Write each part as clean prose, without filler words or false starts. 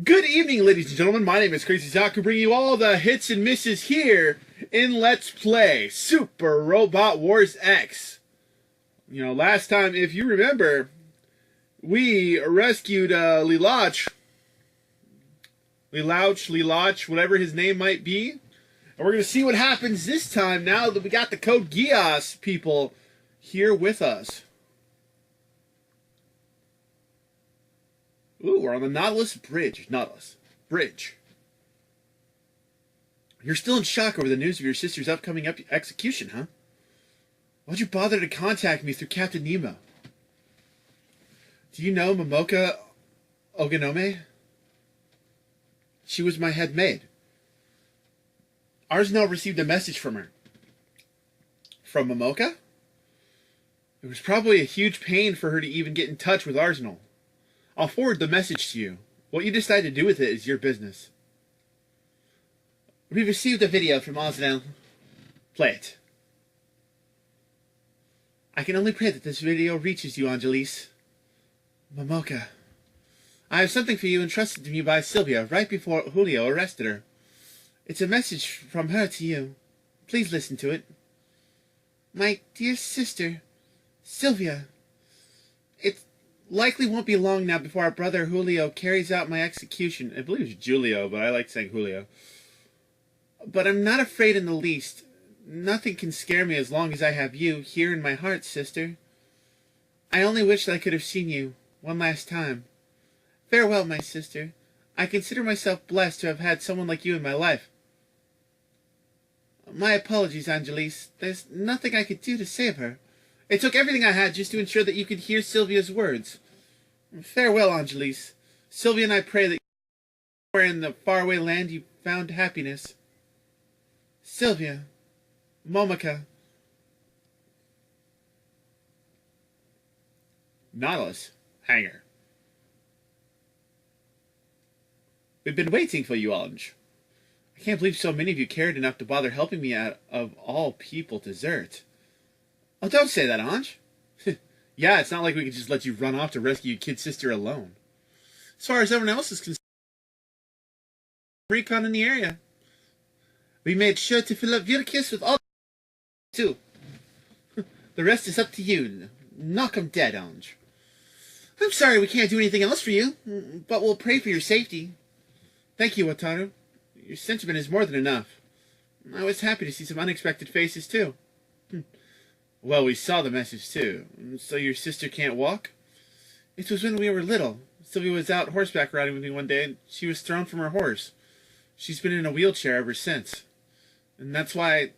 Good evening, ladies and gentlemen. My name is Crazy Zaku, bringing you all the hits and misses here in Let's Play Super Robot Wars X. You know, last time, if you remember, we rescued Lelouch, whatever his name might be. And we're going to see what happens this time now that we got the Code Geass people here with us. Ooh, we're on the Nautilus Bridge. Bridge. You're still in shock over the news of your sister's upcoming execution, huh? Why'd you bother to contact me through Captain Nemo? Do you know Momoka Oganome? She was my head maid. Arsenal received a message from her. From Momoka? It was probably a huge pain for her to even get in touch with Arsenal. I'll forward the message to you. What you decide to do with it is your business. We received a video from Arsenal. Play it. I can only pray that this video reaches you, Angelis. Momoka. I have something for you entrusted to me by Sylvia right before Julio arrested her. It's a message from her to you. Please listen to it. My dear sister, Sylvia. It likely won't be long now before our brother Julio carries out my execution. I believe it's Julio, but I like saying Julio. But I'm not afraid in the least. Nothing can scare me as long as I have you here in my heart, sister. I only wish that I could have seen you one last time. Farewell, my sister. I consider myself blessed to have had someone like you in my life. My apologies, Angelis. There's nothing I could do to save her. It took everything I had just to ensure that you could hear Sylvia's words. Farewell, Angelis. Sylvia and I pray that somewhere in the faraway land you found happiness. Sylvia. Momoka. Nautilus. Hangar. We've been waiting for you, Ange. I can't believe so many of you cared enough to bother helping me out of all people desert. Oh, don't say that, Ange. Yeah, it's not like we could just let you run off to rescue your kid sister alone. As far as everyone else is concerned, recon in the area. We made sure to fill up Vilkis with all too. The rest is up to you. Knock 'em dead, Ange. I'm sorry we can't do anything else for you, but we'll pray for your safety. Thank you, Wataru. Your sentiment is more than enough. I was happy to see some unexpected faces, too. Well, we saw the message, too. So your sister can't walk? It was when we were little. Sylvia was out horseback riding with me one day, and she was thrown from her horse. She's been in a wheelchair ever since. And that's why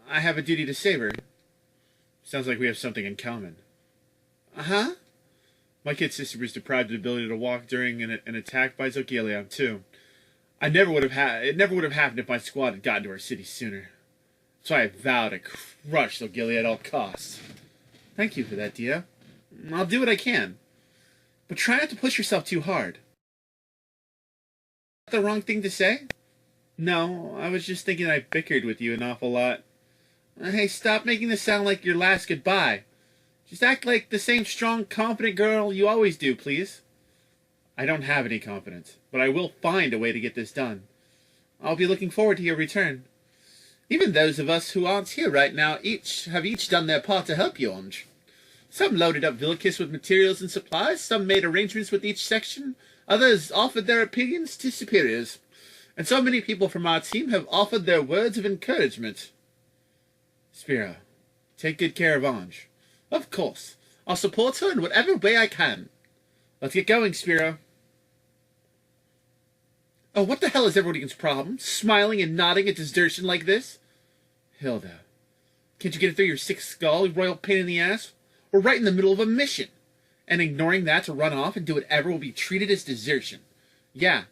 I have a duty to save her. Sounds like we have something in common. Uh-huh. My kid sister was deprived of the ability to walk during an attack by Zogelion, too. It never would have happened if my squad had gotten to our city sooner. So I vow to crush Zogelion at all costs. Thank you for that, Dia. I'll do what I can. But try not to push yourself too hard. Is that the wrong thing to say? No, I was just thinking I bickered with you an awful lot. Hey, stop making this sound like your last goodbye. Just act like the same strong, confident girl you always do, please. I don't have any confidence, but I will find a way to get this done. I'll be looking forward to your return. Even those of us who aren't here right now have each done their part to help you, Ange. Some loaded up Vilkis with materials and supplies, some made arrangements with each section, others offered their opinions to superiors. And so many people from our team have offered their words of encouragement. Spira, take good care of Ange. Of course. I'll support her in whatever way I can. Let's get going, Spira. Oh, what the hell is everyone's problem? Smiling and nodding at desertion like this? Hilda, can't you get it through your sick skull, you royal pain in the ass? We're right in the middle of a mission. And ignoring that to run off and do whatever will be treated as desertion. Yeah,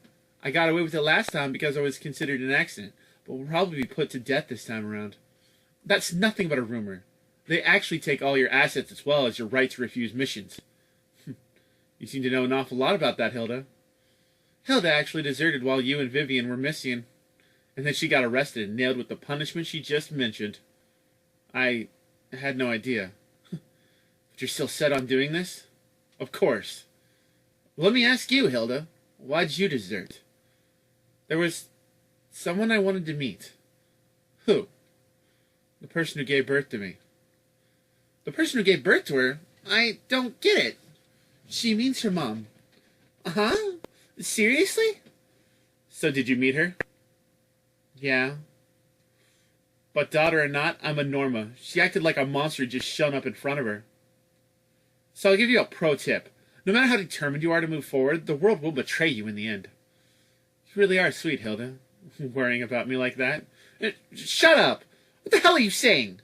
I got away with it last time because I was considered an accident, but we'll probably be put to death this time around. That's nothing but a rumor. They actually take all your assets as well as your right to refuse missions. You seem to know an awful lot about that, Hilda. Hilda actually deserted while you and Vivian were missing, and then she got arrested and nailed with the punishment she just mentioned. I had no idea. But you're still set on doing this? Of course. Let me ask you, Hilda. Why'd you desert? There was someone I wanted to meet. Who? The person who gave birth to me. The person who gave birth to her? I don't get it. She means her mom. Huh? Seriously? So did you meet her? Yeah. But daughter or not, I'm a Norma. She acted like a monster who'd just shown up in front of her. So I'll give you a pro tip. No matter how determined you are to move forward, the world will betray you in the end. You really are sweet, Hilda. Worrying about me like that. Shut up! What the hell are you saying?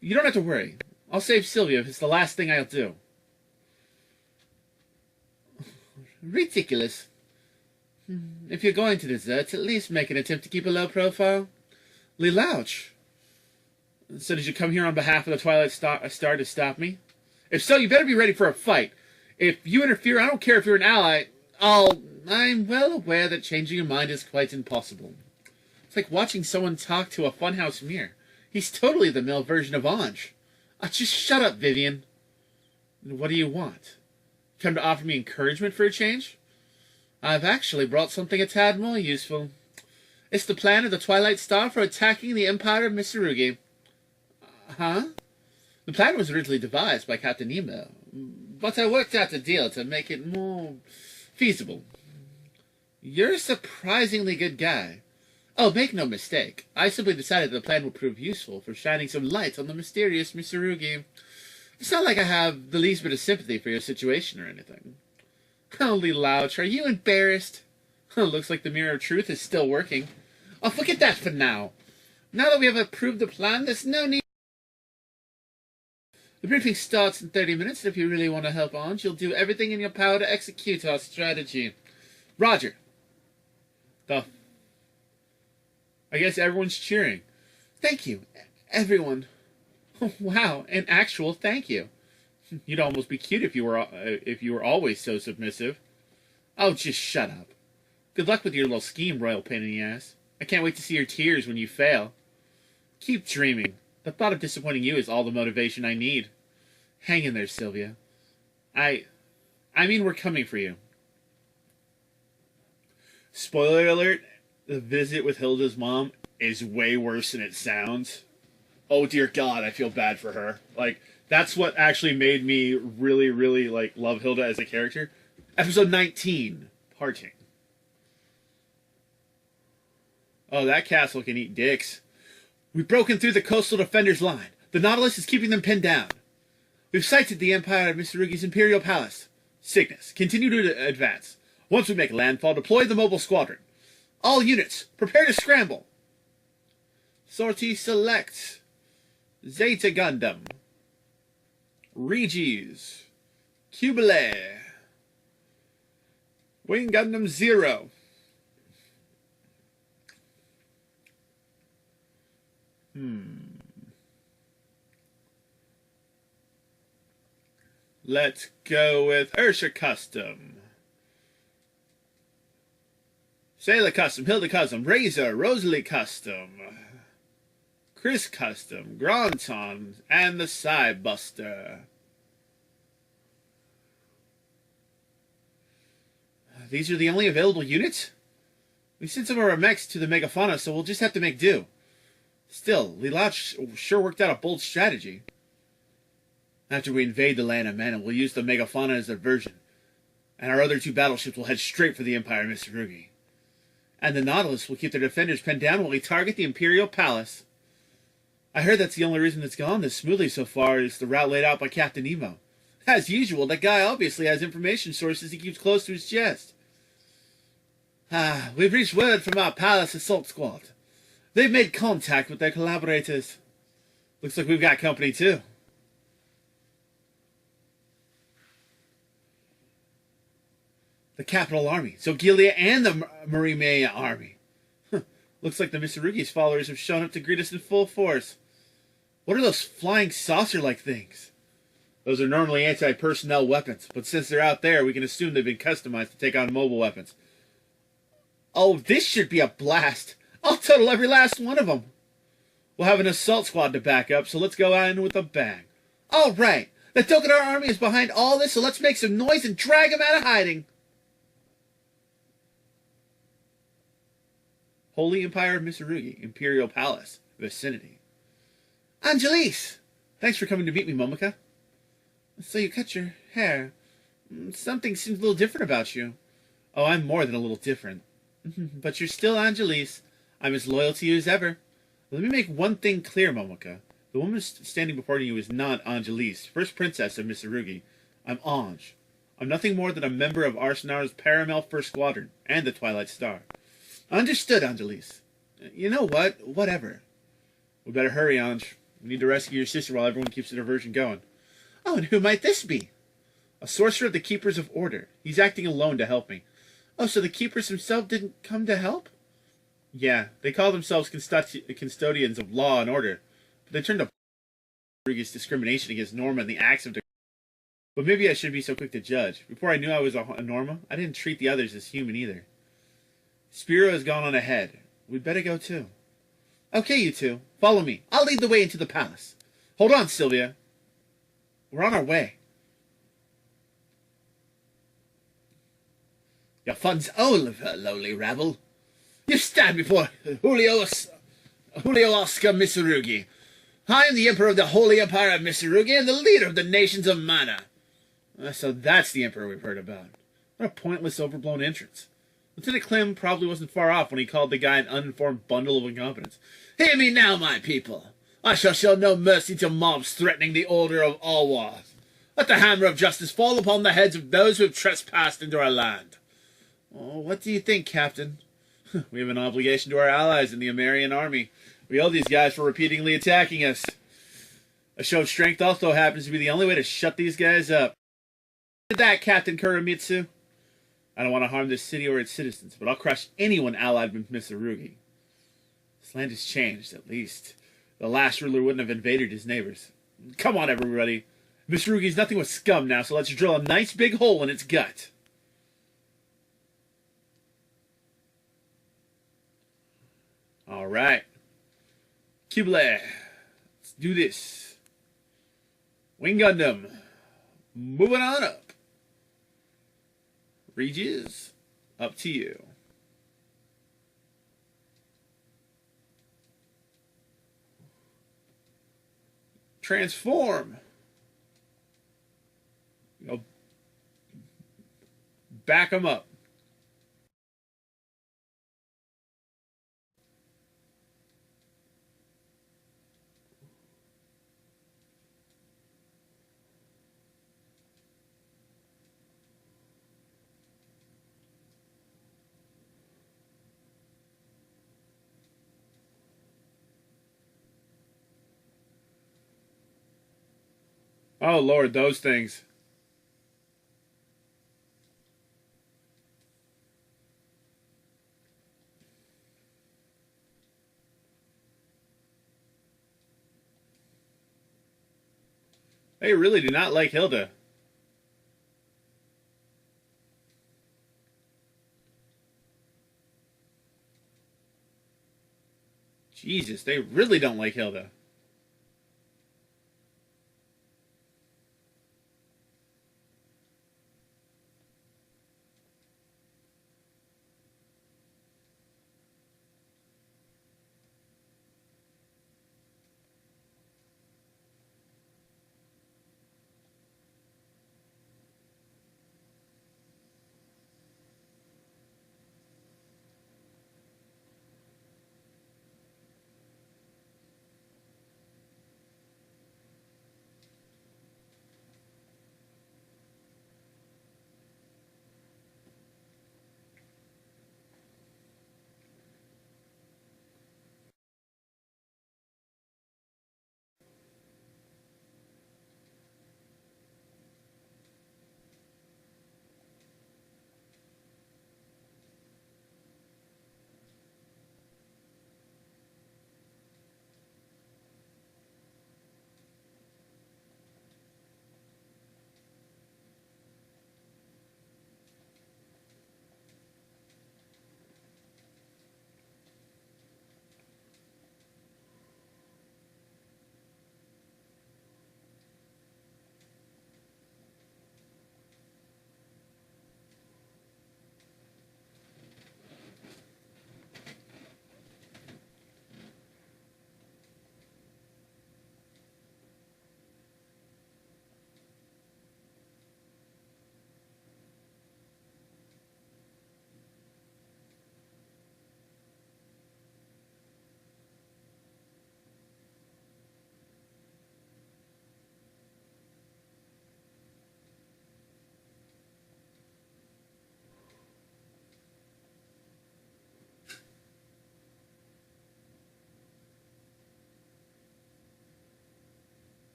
You don't have to worry. I'll save Sylvia if it's the last thing I'll do. Ridiculous. If you're going to desert, at least make an attempt to keep a low profile. Lelouch. So did you come here on behalf of the Twilight Star to stop me? If so, you better be ready for a fight. If you interfere, I don't care if you're an ally, I'm well aware that changing your mind is quite impossible. It's like watching someone talk to a funhouse mirror. He's totally the male version of Ange. Just shut up, Vivian. What do you want? Come to offer me encouragement for a change? I've actually brought something a tad more useful. It's the plan of the Twilight Star for attacking the Empire of Mitsurugi. Huh? The plan was originally devised by Captain Nemo, but I worked out a deal to make it more feasible. You're a surprisingly good guy. Oh, make no mistake. I simply decided the plan would prove useful for shining some light on the mysterious Mitsurugi. It's not like I have the least bit of sympathy for your situation or anything. Holy Louch, are you embarrassed? Looks like the Mirror of Truth is still working. Oh, forget that for now. Now that we have approved the plan, there's no need. The briefing starts in 30 minutes, and if you really want to help Ange, you'll do everything in your power to execute our strategy. Roger. I guess everyone's cheering. Thank you, everyone. Wow, an actual thank you. You'd almost be cute if you were always so submissive. Oh, just shut up. Good luck with your little scheme, royal pain in the ass. I can't wait to see your tears when you fail. Keep dreaming. The thought of disappointing you is all the motivation I need. Hang in there, Sylvia. I mean, we're coming for you. Spoiler alert, the visit with Hilda's mom is way worse than it sounds. Oh dear God, I feel bad for her. Like, that's what actually made me really, really, love Hilda as a character. Episode 19, Parting. Oh, that castle can eat dicks. We've broken through the coastal defenders' line. The Nautilus is keeping them pinned down. We've sighted the Empire of Mitsurugi's Imperial Palace. Cygnus, continue to advance. Once we make landfall, deploy the mobile squadron. All units, prepare to scramble. Sortie select. Zeta Gundam. Regis. Cubile. Wing Gundam 0. Let's go with Ursha Custom. Sailor Custom, Hilda Custom, Razor, Rosalie Custom, Chris Custom, Granton, and the Psybuster. These are the only available units? We sent some of our mechs to the Megafauna, so we'll just have to make do. Still, Lelouch sure worked out a bold strategy. After we invade the land of Mana, we'll use the Megafauna as a diversion, and our other two battleships will head straight for the Empire of Mitsurugi. And the Nautilus will keep their defenders pinned down while we target the Imperial Palace. I heard that's the only reason it's gone this smoothly so far is the route laid out by Captain Nemo. As usual, that guy obviously has information sources he keeps close to his chest. We've reached word from our Palace Assault Squad. They've made contact with their collaborators. Looks like we've got company too. The Capital Army, Zogilia, and the Marimea Army. Looks like the Mitsurugi's followers have shown up to greet us in full force. What are those flying saucer-like things? Those are normally anti-personnel weapons, but since they're out there, we can assume they've been customized to take on mobile weapons. Oh, this should be a blast. I'll total every last one of them. We'll have an assault squad to back up, so let's go in with a bang. All right, the Tokidar army is behind all this, so let's make some noise and drag them out of hiding. Holy Empire of Mitsurugi, Imperial Palace, vicinity. Angelis! Thanks for coming to meet me, Momoka. So you cut your hair. Something seems a little different about you. Oh, I'm more than a little different. But you're still Angelis. I'm as loyal to you as ever. Let me make one thing clear, Momoka. The woman standing before you is not Angelis, first princess of Mitsurugi. I'm Ange. I'm nothing more than a member of Arsenal's Paramel First Squadron and the Twilight Star. Understood, Angelis. You know what? Whatever. We better hurry, Ange. We need to rescue your sister while everyone keeps the diversion going. Oh, and who might this be? A sorcerer of the Keepers of Order. He's acting alone to help me. Oh, so the Keepers themselves didn't come to help? Yeah, they call themselves custodians of law and order, but they turned to discrimination against Norma and the acts of... But maybe I shouldn't be so quick to judge. Before I knew I was a Norma, I didn't treat the others as human either. Spiro has gone on ahead. We'd better go too. Okay, you two. Follow me. I'll lead the way into the palace. Hold on, Sylvia. We're on our way. Your fun's over, lowly rabble. You stand before Julio Oscar Mitsurugi. I am the Emperor of the Holy Empire of Mitsurugi and the leader of the nations of Mana. So that's the Emperor we've heard about. What a pointless, overblown entrance. Lieutenant Clem probably wasn't far off when he called the guy an uninformed bundle of incompetence. Hear me now, my people. I shall show no mercy to mobs threatening the order of Alwa. Let the hammer of justice fall upon the heads of those who have trespassed into our land. Oh, what do you think, Captain? We have an obligation to our allies in the Amerian army. We owe these guys for repeatedly attacking us. A show of strength also happens to be the only way to shut these guys up. Did that, Captain Kuramitsu? I don't want to harm this city or its citizens, but I'll crush anyone allied with Mitsurugi. This land has changed, at least. The last ruler wouldn't have invaded his neighbors. Come on, everybody. Mitsurugi's nothing but scum now, so let's drill a nice big hole in its gut. All right. Kibble. Let's do this. Wing Gundam. Moving on up. Regis, up to you. Transform. Go back them up. Oh, Lord, those things. They really do not like Hilda. Jesus, they really don't like Hilda.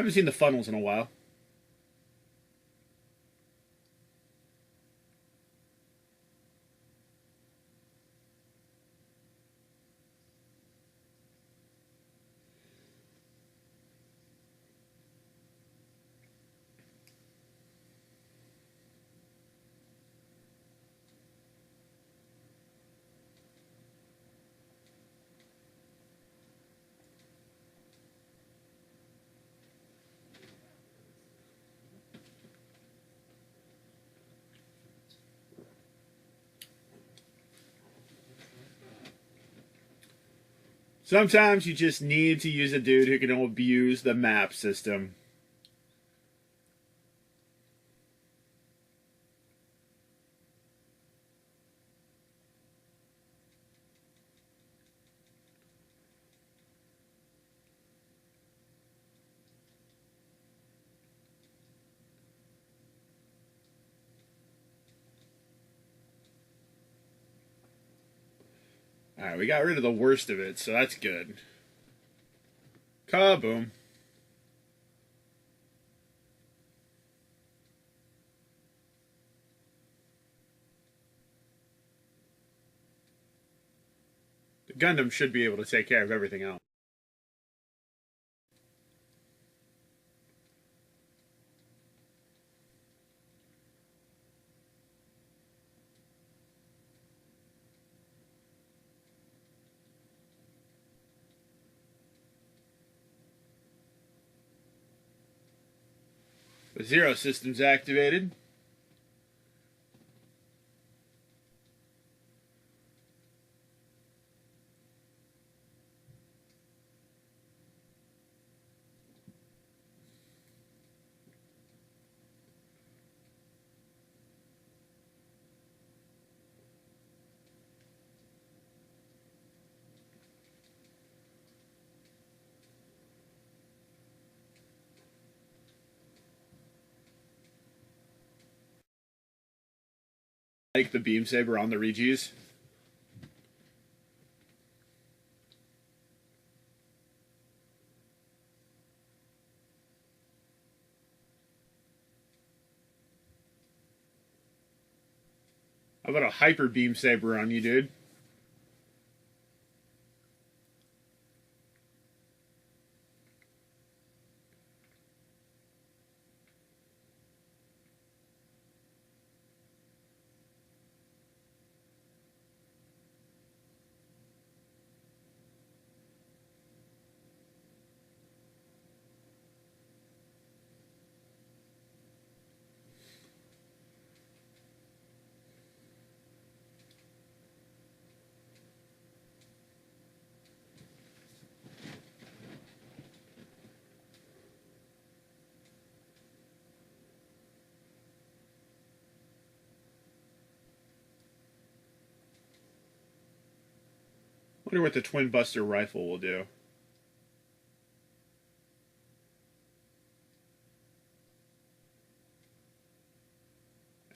haven't seen the funnels in a while. Sometimes you just need to use a dude who can abuse the map system. Alright, we got rid of the worst of it, so that's good. Kaboom. The Gundam should be able to take care of everything else. The Zero system's activated. Like the beam saber on the Regis. How about a hyper beam saber on you, dude? Wonder what the Twin Buster rifle will do.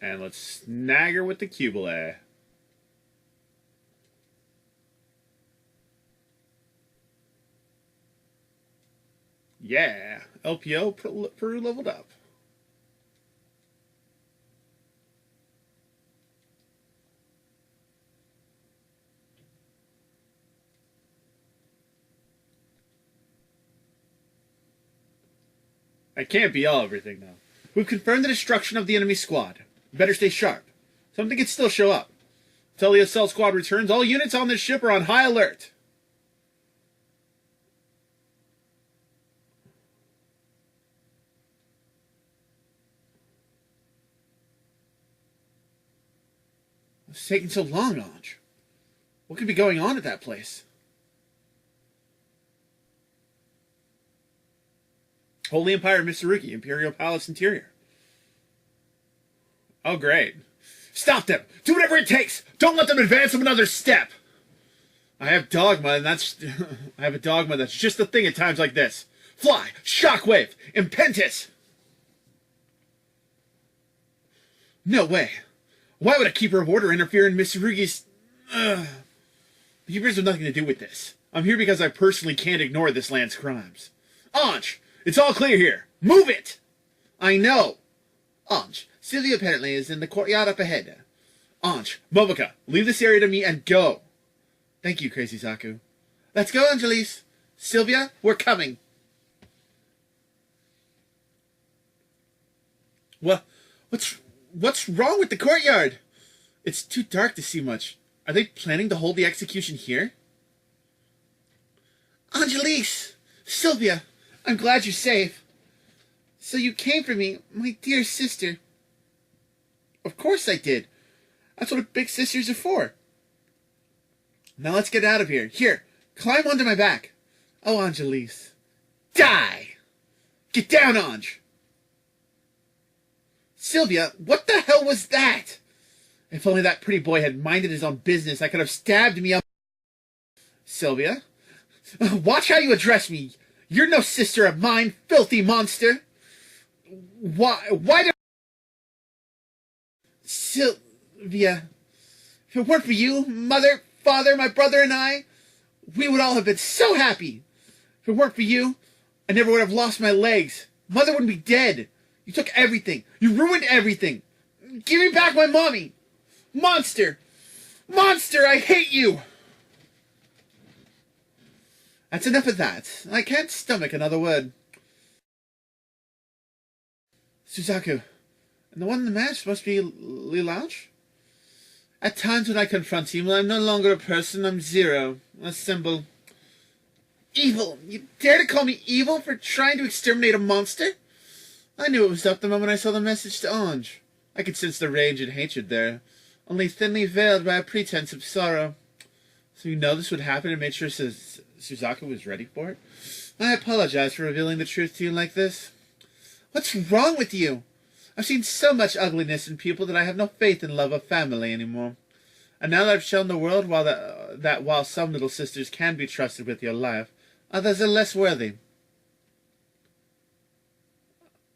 And let's snag her with the Cubile. Yeah, LPO Peru leveled up. I can't be all everything, though. We've confirmed the destruction of the enemy squad. Better stay sharp. Something could still show up. Until the assault squad returns, all units on this ship are on high alert. What's taking so long, Ange? What could be going on at that place? Holy Empire of Mitsurugi, Imperial Palace Interior. Oh, great. Stop them! Do whatever it takes! Don't let them advance them another step! I have dogma, and that's... I have a dogma that's just the thing at times like this. Fly! Shockwave! Impetus! No way. Why would a Keeper of Order interfere in Mitsurugi's... The Keepers have nothing to do with this. I'm here because I personally can't ignore this land's crimes. Ange! It's all clear here. Move it! I know. Ange, Sylvia apparently is in the courtyard up ahead. Ange, Momoka, leave this area to me and go. Thank you, Crazy Zaku. Let's go, Angelis. Sylvia, we're coming. What's wrong with the courtyard? It's too dark to see much. Are they planning to hold the execution here? Angelis! Sylvia, I'm glad you're safe. So you came for me, my dear sister. Of course I did. That's what big sisters are for. Now let's get out of here. Here, climb onto my back. Oh, Angelis. Die! Get down, Ange! Sylvia, what the hell was that? If only that pretty boy had minded his own business, I could have stabbed me up. Sylvia, watch how you address me. You're no sister of mine, filthy monster. Why do... Sylvia, if it weren't for you, mother, father, my brother, and I, we would all have been so happy. If it weren't for you, I never would have lost my legs. Mother wouldn't be dead. You took everything. You ruined everything. Give me back my mommy. Monster! Monster, I hate you! That's enough of that. I can't stomach another word. Suzaku, and the one in the mask must be Lilange? At times when I confront him, I'm no longer a person, I'm Zero. A symbol. Evil! You dare to call me evil for trying to exterminate a monster? I knew it was up the moment I saw the message to Ange. I could sense the rage and hatred there, only thinly veiled by a pretense of sorrow. So you know this would happen and made sure Suzaku was ready for it? I apologize for revealing the truth to you like this. What's wrong with you? I've seen so much ugliness in people that I have no faith in love of family anymore. And now that I've shown the world that while some little sisters can be trusted with your life, others are less worthy.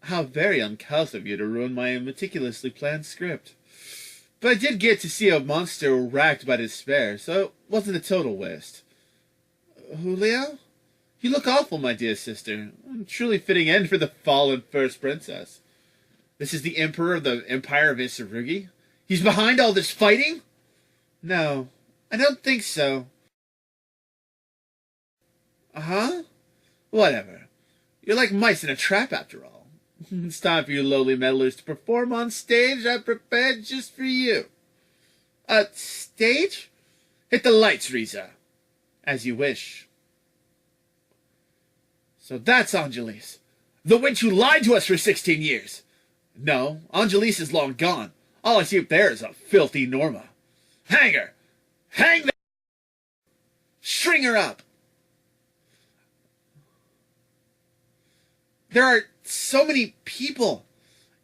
How very uncouth of you to ruin my meticulously planned script. But I did get to see a monster racked by despair, so it wasn't a total waste. Julio? You look awful, my dear sister. A truly fitting end for the fallen first princess. This is the emperor of the Empire of Isurugi? He's behind all this fighting? No, I don't think so. Uh-huh? Whatever. You're like mice in a trap, after all. It's time for you lowly meddlers to perform on stage I prepared just for you. Stage? Hit the lights, Riza. As you wish. So that's Angelis. The witch who lied to us for 16 years. No, Angelis is long gone. All I see up there is a filthy Norma. Hang her! Hang the... String her up! There are so many people.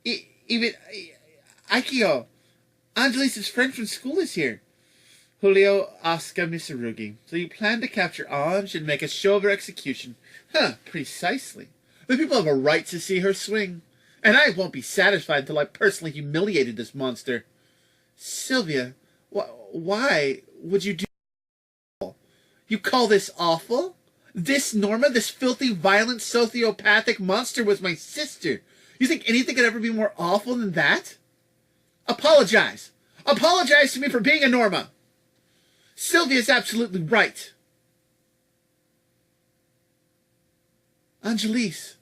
Even Aikio, Angelis' friend from school, is here. Julio Asuka Misurugi. So you plan to capture Ange and make a show of her execution? Huh, precisely. The people have a right to see her swing. And I won't be satisfied until I personally humiliated this monster. Sylvia, why would you do this? You call this awful? This Norma, this filthy, violent, sociopathic monster was my sister. You think anything could ever be more awful than that? Apologize. Apologize to me for being a Norma. Sylvia's absolutely right. Angelis,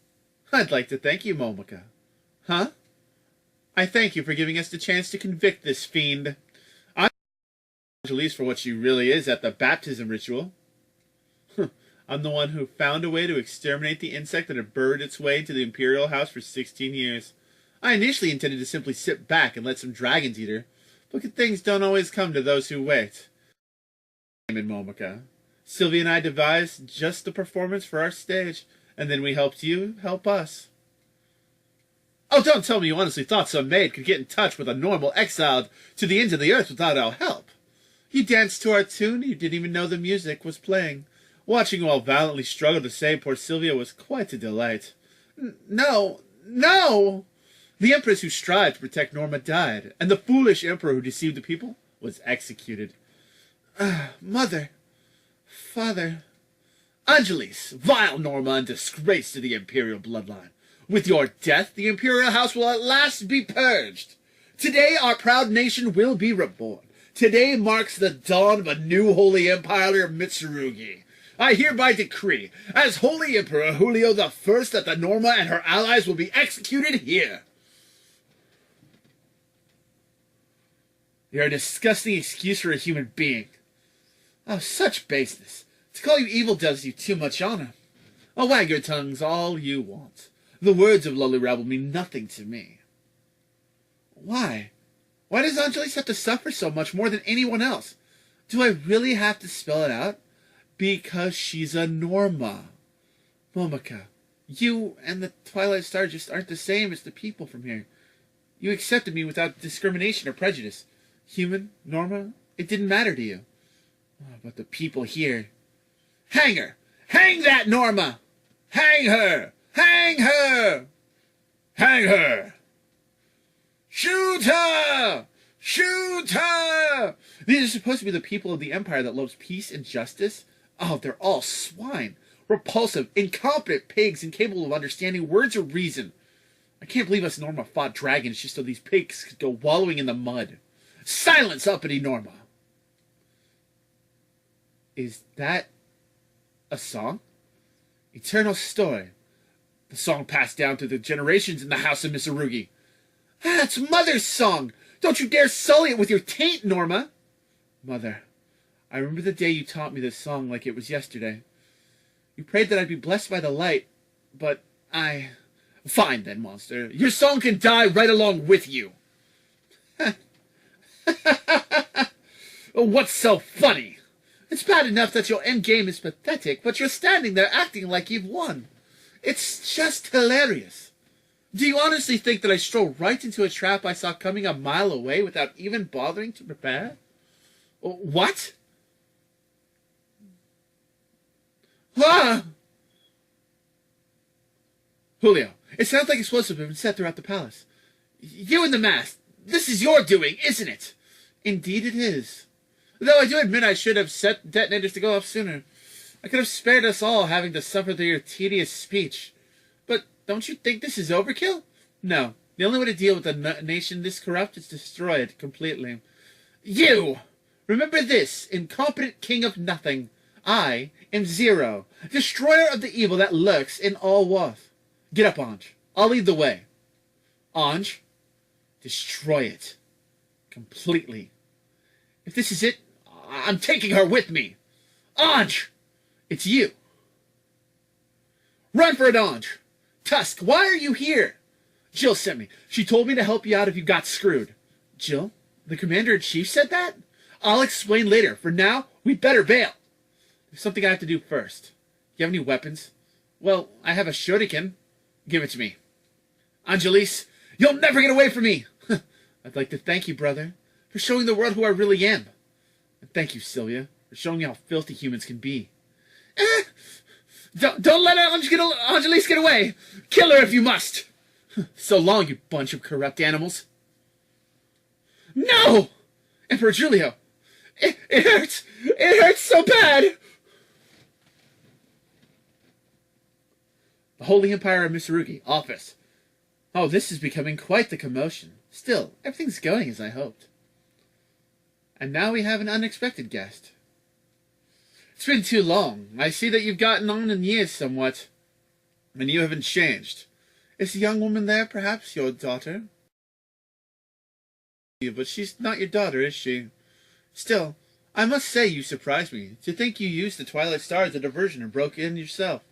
I'd like to thank you, Momoka. Huh? I thank you for giving us the chance to convict this fiend. Angelis for what she really is at the baptism ritual. I'm the one who found a way to exterminate the insect that had burrowed its way into the Imperial House for 16 years. I initially intended to simply sit back and let some dragons eat her, but good things don't always come to those who wait. In Momoka, Sylvia and I devised just the performance for our stage, and then we helped you help us. Oh, don't tell me you honestly thought some maid could get in touch with a normal exiled to the ends of the earth without our help. You danced to our tune, you didn't even know the music was playing. Watching you all valiantly struggle to save poor Sylvia was quite a delight. No! The empress who strived to protect Norma died, and the foolish emperor who deceived the people was executed. Mother, father, Angelis, vile Norma and disgrace to the imperial bloodline. With your death, the imperial house will at last be purged. Today, our proud nation will be reborn. Today marks the dawn of a new holy empire of Mitsurugi. I hereby decree, as Holy Emperor Julio I, that the Norma and her allies will be executed here. You're a disgusting excuse for a human being. Oh, such baseness. To call you evil does you too much honor. Oh, wag your tongues all you want. The words of lowly rabble mean nothing to me. Why? Why does Angelis have to suffer so much more than anyone else? Do I really have to spell it out? Because she's a Norma. Momika, you and the Twilight Star just aren't the same as the people from here. You accepted me without discrimination or prejudice. Human, Norma, it didn't matter to you. Oh, but the people here... Hang her! Hang that Norma! Hang her! Hang her! Hang her! Shoot her! Shoot her! These are supposed to be the people of the Empire that loves peace and justice. Oh, they're all swine. Repulsive, incompetent pigs incapable of understanding words or reason. I can't believe us Norma fought dragons just so these pigs could go wallowing in the mud. Silence, uppity Norma! Is that a song? Eternal story. The song passed down through the generations in the house of Mitsurugi. Ah, it's Mother's song! Don't you dare sully it with your taint, Norma! Mother, I remember the day you taught me this song like it was yesterday. You prayed that I'd be blessed by the light, but I... Fine then, monster. Your song can die right along with you. What's so funny? It's bad enough that your endgame is pathetic, but you're standing there acting like you've won. It's just hilarious. Do you honestly think that I strolled right into a trap I saw coming a mile away without even bothering to prepare? What? Ah! Julio, it sounds like explosives have been set throughout the palace. You and the mask. This is your doing, isn't it? Indeed it is. Though I do admit I should have set detonators to go off sooner. I could have spared us all having to suffer through your tedious speech. But don't you think this is overkill? No. The only way to deal with a nation this corrupt is to destroy it completely. You! Remember this, incompetent king of nothing. I am Zero, destroyer of the evil that lurks in all worth. Get up, Ange. I'll lead the way. Ange, destroy it. Completely. If this is it, I'm taking her with me. Ange! It's you. Run for it, Ange. Tusk, why are you here? Jill sent me. She told me to help you out if you got screwed. Jill? The Commander-in-Chief said that? I'll explain later. For now, we better bail. There's something I have to do first. You have any weapons? Well, I have a shuriken. Give it to me. Angelis, you'll never get away from me. I'd like to thank you, brother, for showing the world who I really am. And thank you, Sylvia, for showing me how filthy humans can be. Don't let Angelis get away. Kill her if you must. So long, you bunch of corrupt animals. No! Emperor Julio, it hurts. It hurts so bad. The Holy Empire of Mitsurugi, office. Oh, this is becoming quite the commotion. Still, everything's going as I hoped. And now we have an unexpected guest. It's been too long. I see that you've gotten on in years somewhat. And you haven't changed. Is the young woman there, perhaps, your daughter? But she's not your daughter, is she? Still, I must say you surprised me. To think you used the Twilight Star as a diversion and broke in yourself.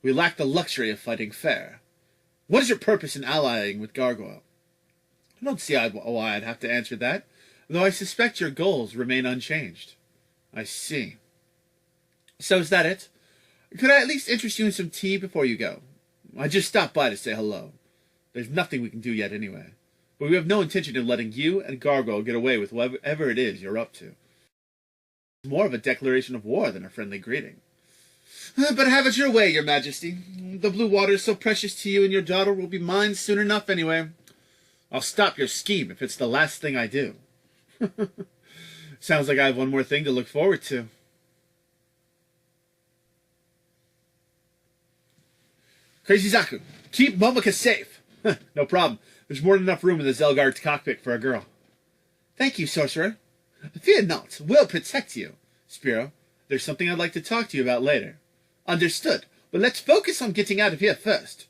We lack the luxury of fighting fair. What is your purpose in allying with Gargoyle? I don't see why I'd have to answer that, though I suspect your goals remain unchanged. I see. So is that it? Could I at least interest you in some tea before you go? I just stopped by to say hello. There's nothing we can do yet anyway. But we have no intention of letting you and Gargoyle get away with whatever it is you're up to. It's more of a declaration of war than a friendly greeting. But have it your way, your majesty. The blue water is so precious to you, and your daughter will be mine soon enough anyway. I'll stop your scheme if it's the last thing I do. Sounds like I have one more thing to look forward to. Crazy Zaku, keep Momika safe. No problem. There's more than enough room in the Zelgard cockpit for a girl. Thank you, sorcerer. Fear not. We'll protect you. Spiro, there's something I'd like to talk to you about later. Understood. But let's focus on getting out of here first.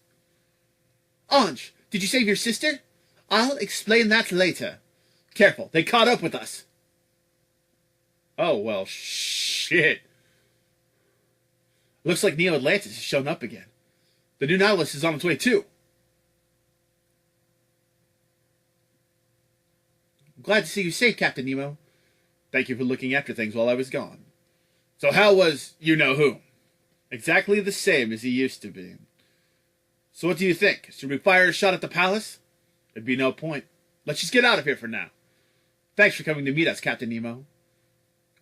Ange, did you save your sister? I'll explain that later. Careful, they caught up with us. Oh, well, shit. Looks like Neo Atlantis has shown up again. The new Nautilus is on its way, too. I'm glad to see you safe, Captain Nemo. Thank you for looking after things while I was gone. So how was you-know-who? Exactly the same as he used to be. So what do you think? Should we fire a shot at the palace? There'd be no point. Let's just get out of here for now. Thanks for coming to meet us, Captain Nemo.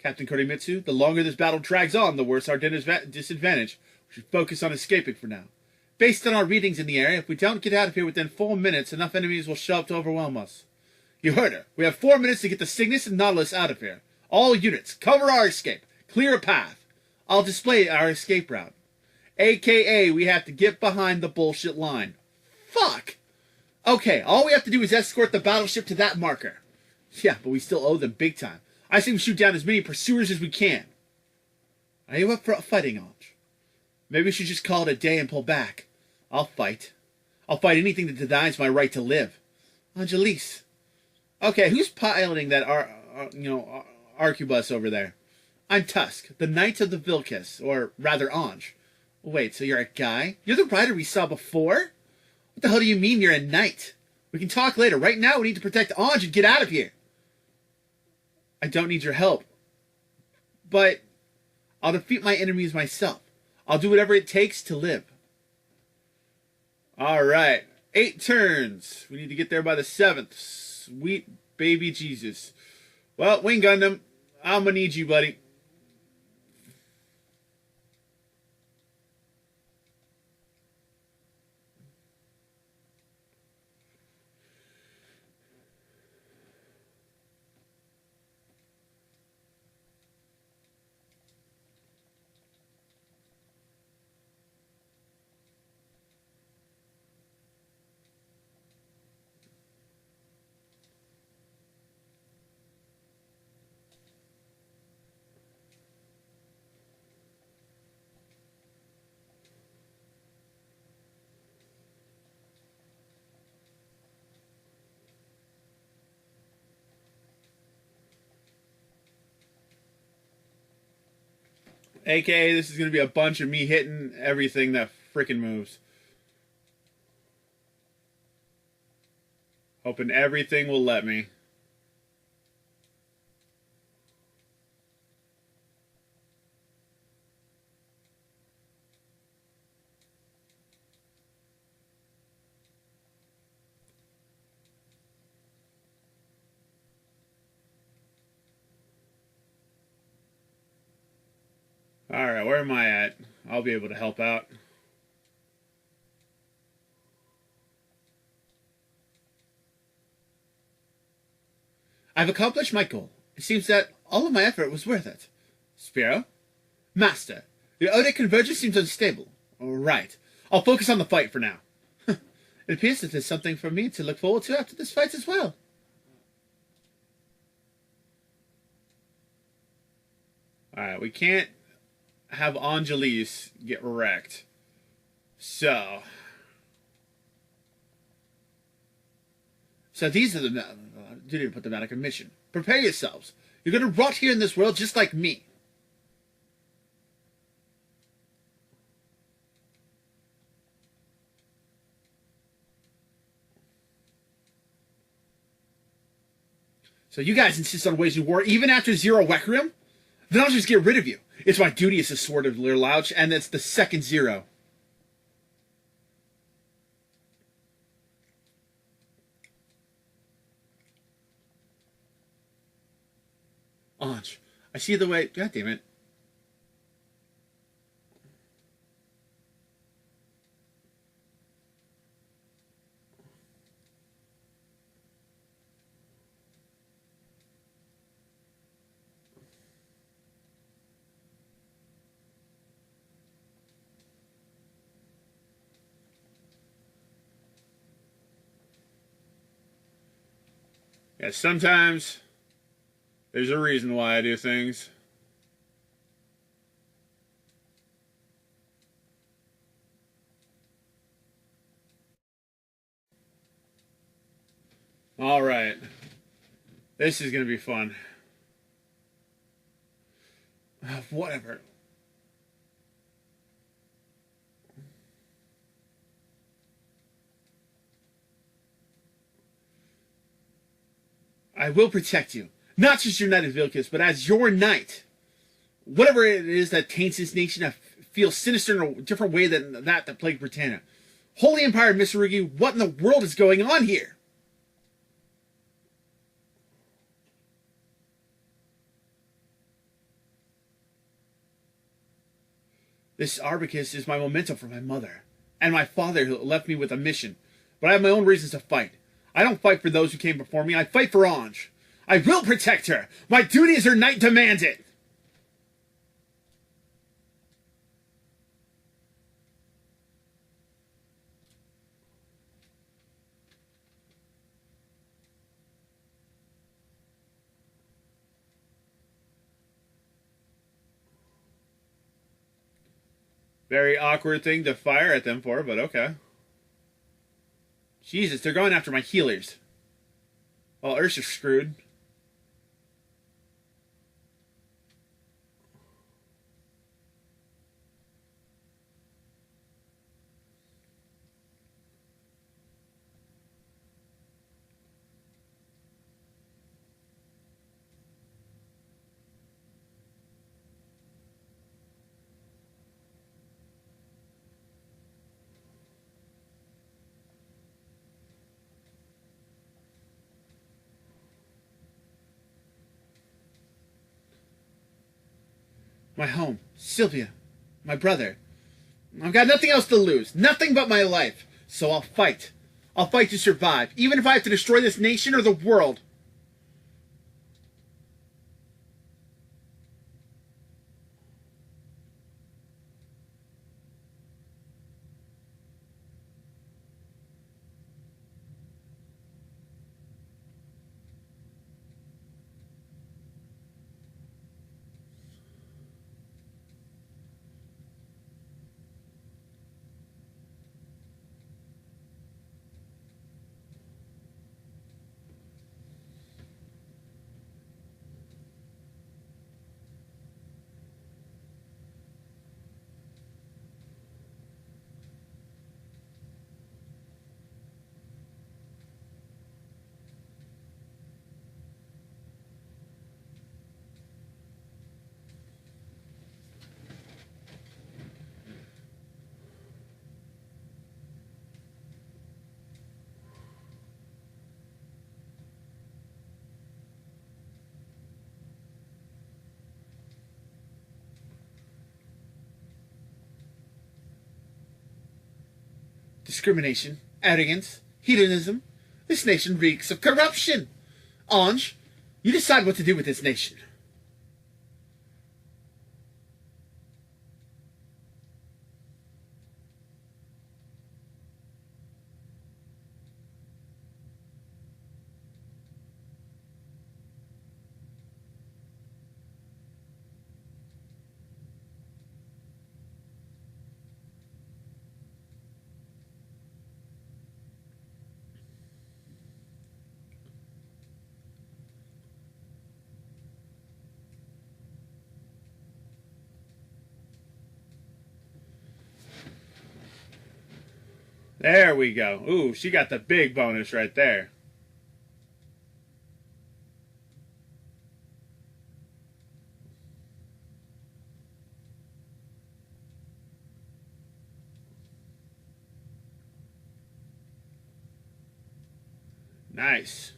Captain Korimitsu, the longer this battle drags on, the worse our disadvantage. We should focus on escaping for now. Based on our readings in the area, if we don't get out of here within 4 minutes, enough enemies will show up to overwhelm us. You heard her. We have 4 minutes to get the Cygnus and Nautilus out of here. All units, cover our escape. Clear a path. I'll display our escape route. AKA, we have to get behind the bullshit line. Fuck! Okay, all we have to do is escort the battleship to that marker. Yeah, but we still owe them big time. I say we shoot down as many pursuers as we can. Are you up for fighting, Ange? Maybe we should just call it a day and pull back. I'll fight. I'll fight anything that denies my right to live. Angelise. Okay, who's piloting that arquebus over there? I'm Tusk, the Knight of the Vilcus, or rather Ange. Wait, so you're a guy? You're the rider we saw before? What the hell do you mean you're a knight? We can talk later. Right now we need to protect Ange and get out of here. I don't need your help. But I'll defeat my enemies myself. I'll do whatever it takes to live. Alright. 8 turns. We need to get there by the 7th. Sweet baby Jesus. Well, Wing Gundam, I'm gonna need you, buddy. AKA, this is going to be a bunch of me hitting everything that freaking moves. Hoping everything will let me. Alright, where am I at? I'll be able to help out. I've accomplished my goal. It seems that all of my effort was worth it. Spiro? Master, the Odic convergence seems unstable. Right. I'll focus on the fight for now. It appears that there's something for me to look forward to after this fight as well. Alright, we can't have Angelise get wrecked. So these are the... didn't even put them out of commission. Prepare yourselves. You're going to rot here in this world just like me. So you guys insist on waging war even after Zero Weckrim? Then I'll just get rid of you. It's my duty as a Sword of Lirlouch, and it's the second Zero. Ange, I see the way... God damn it. Yeah, sometimes there's a reason why I do things. All right. This is going to be fun. Whatever. I will protect you. Not just your knight of Vilcus, but as your knight. Whatever it is that taints this nation, I feel sinister in a different way than that plagued Britannia. Holy Empire, Mitsurugi, what in the world is going on here? This Arbicus is my memento for my mother, and my father who left me with a mission. But I have my own reasons to fight. I don't fight for those who came before me, I fight for Ange. I will protect her! My duty as her knight demands it! Very awkward thing to fire at them for, but okay. Jesus, they're going after my healers. Well, Ursa's screwed. My home, Sylvia, my brother. I've got nothing else to lose, nothing but my life. So I'll fight. I'll fight to survive, even if I have to destroy this nation or the world. Discrimination, arrogance, hedonism. This nation reeks of corruption. Ange, you decide what to do with this nation. There we go. Ooh, she got the big bonus right there. Nice.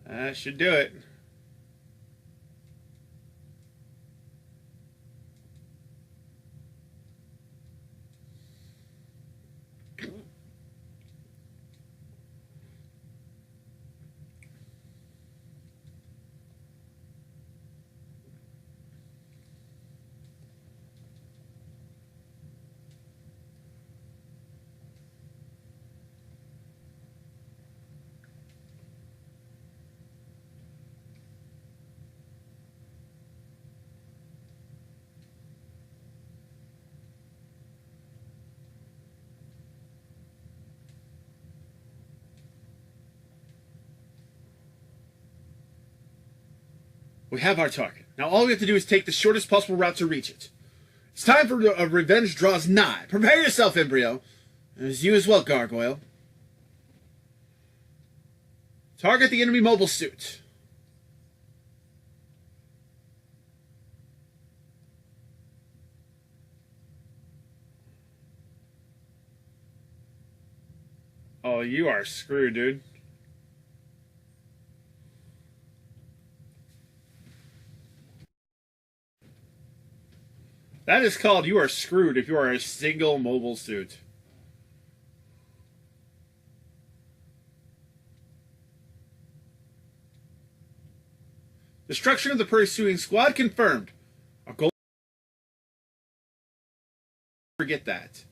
That should do it. We have our target. Now all we have to do is take the shortest possible route to reach it. It's time for revenge draws nigh. Prepare yourself, Embryo. As you as well, Gargoyle. Target the enemy mobile suit. Oh, you are screwed, dude. That is called you are screwed if you are a single mobile suit. Destruction of the pursuing squad confirmed. A goal. Forget that.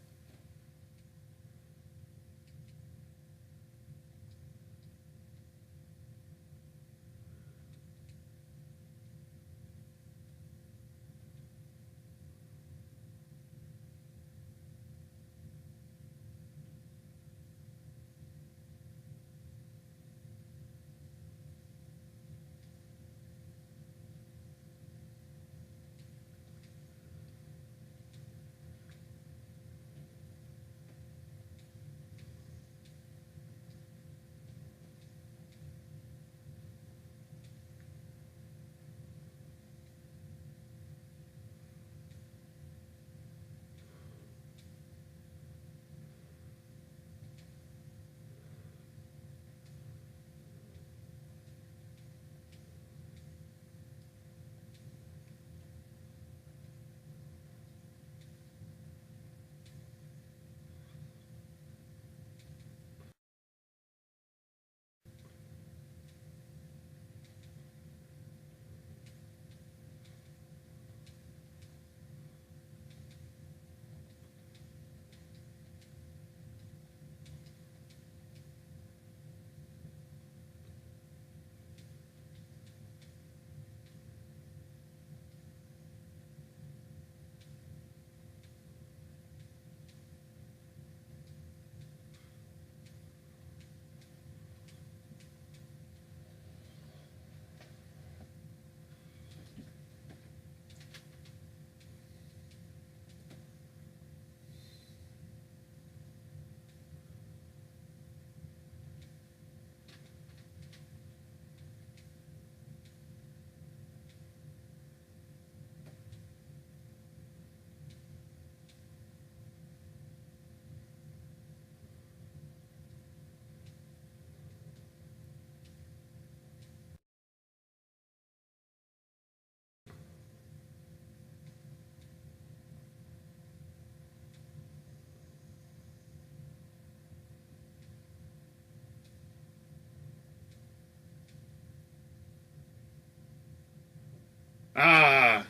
Ah,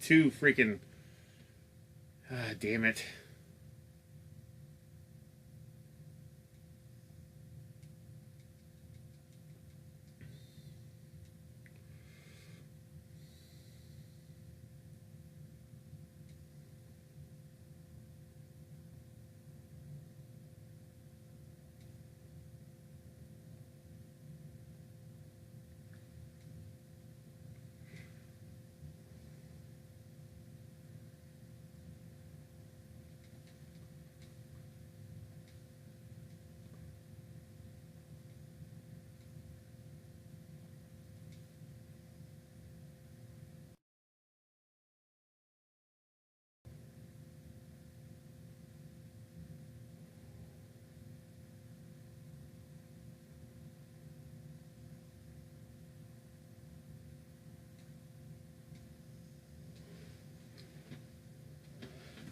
too freaking. Ah, damn it.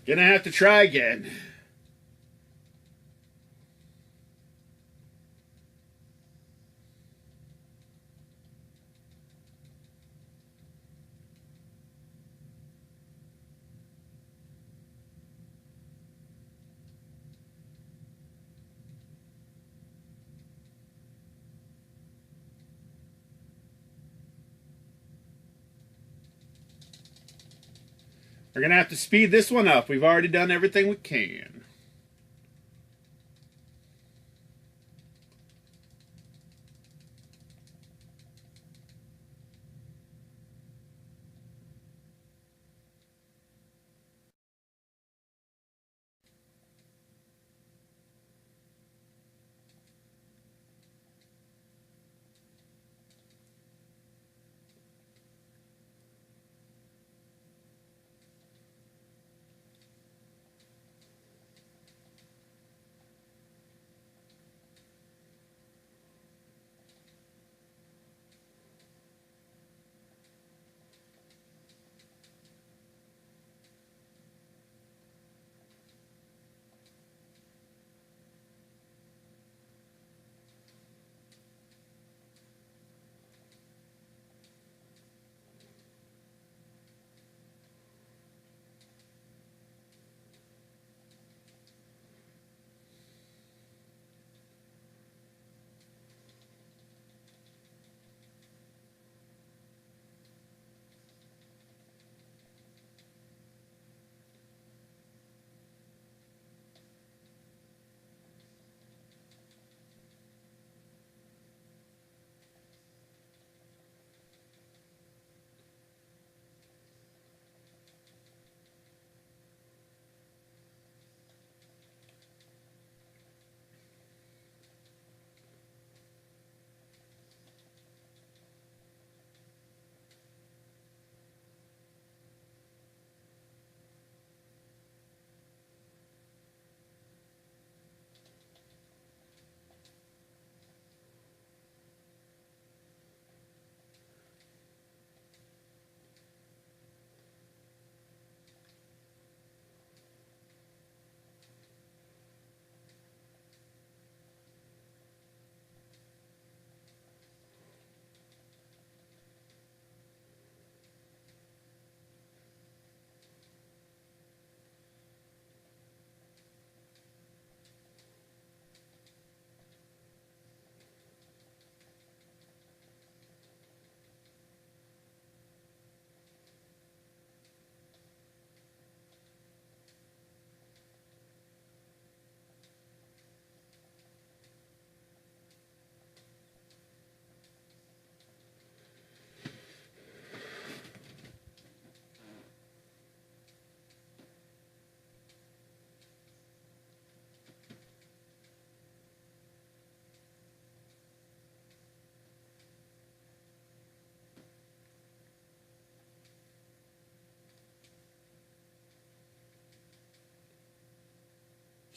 Gonna have to try again. We're gonna have to speed this one up. We've already done everything we can.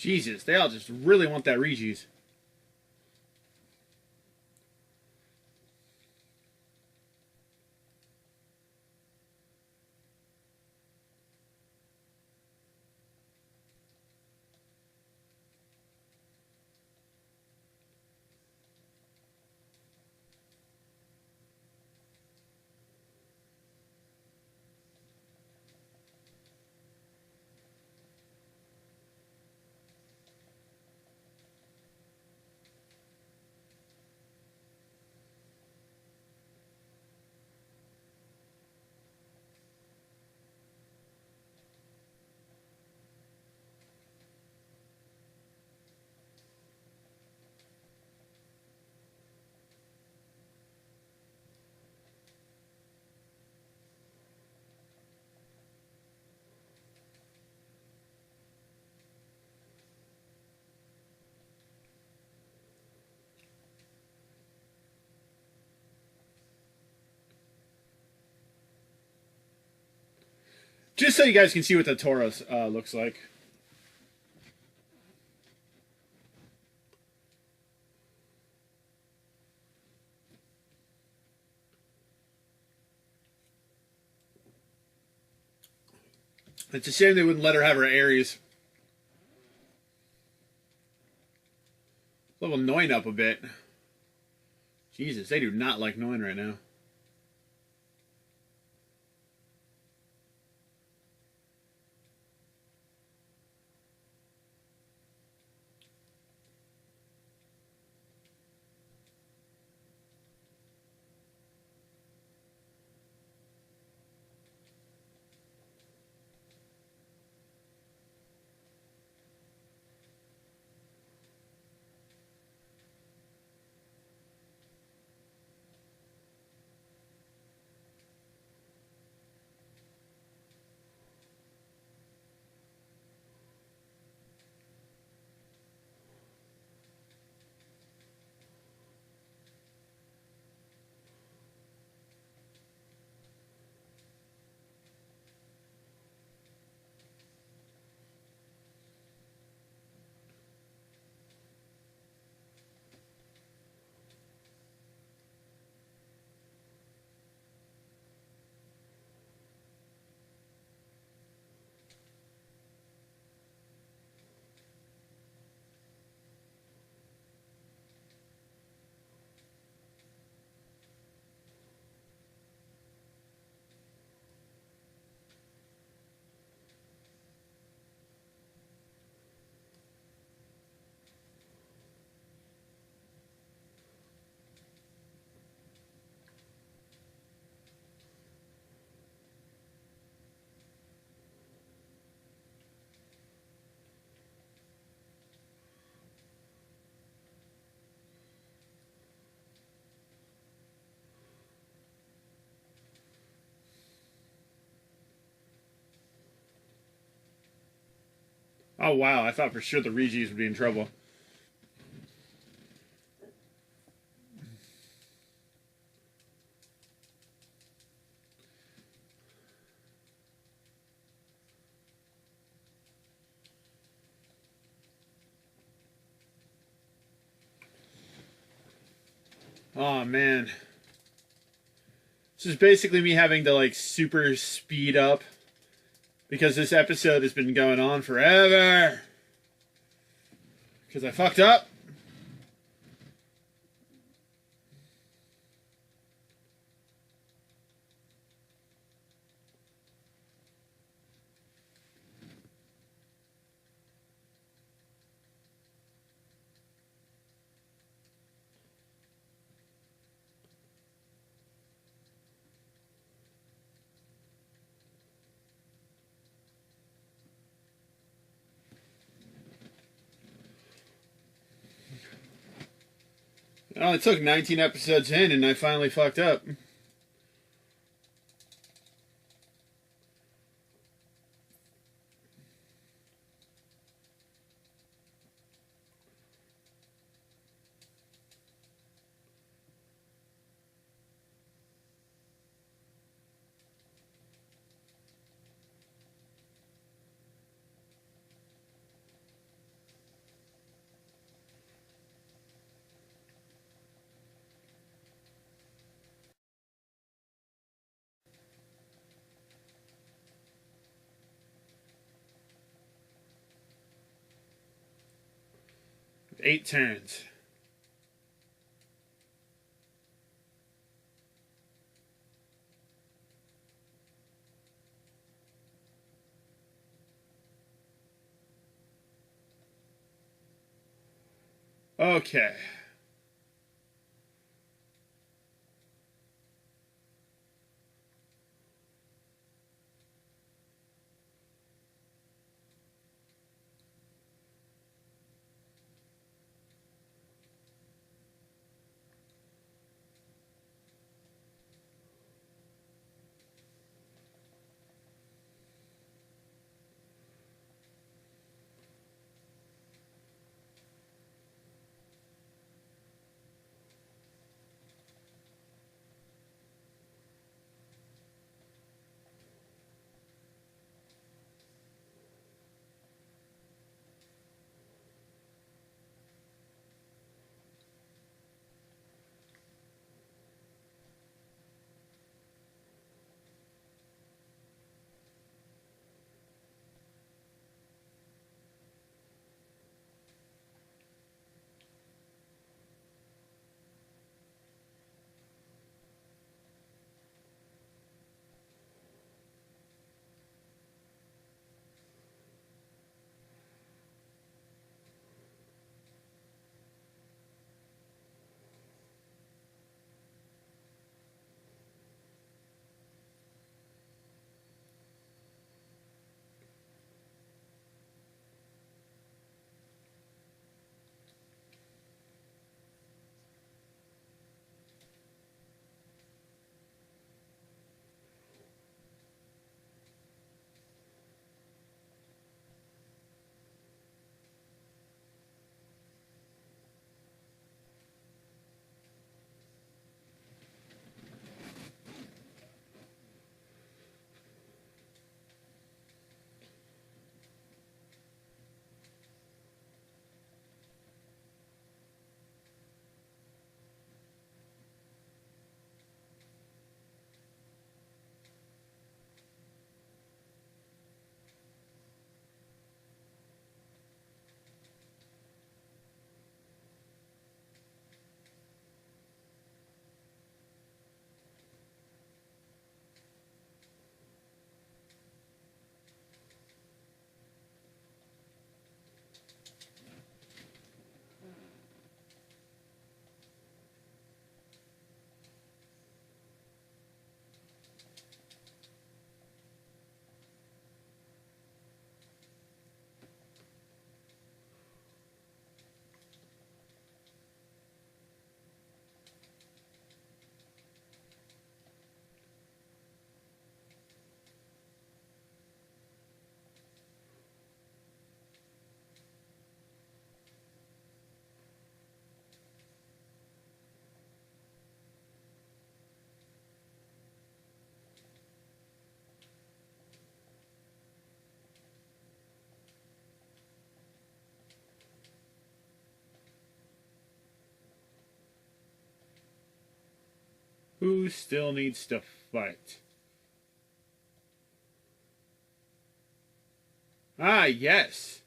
Jesus, they all just really want that Regis. Just so you guys can see what the Tauros looks like. It's a shame they wouldn't let her have her Aries. Level 9 up a bit. Jesus, they do not like 9 right now. Oh wow, I thought for sure the Regis would be in trouble. Oh man. This is basically me having to like super speed up because this episode has been going on forever. Because I fucked up. It only took 19 episodes in and I finally fucked up. 8 turns. Okay. Who still needs to fight? Ah, yes.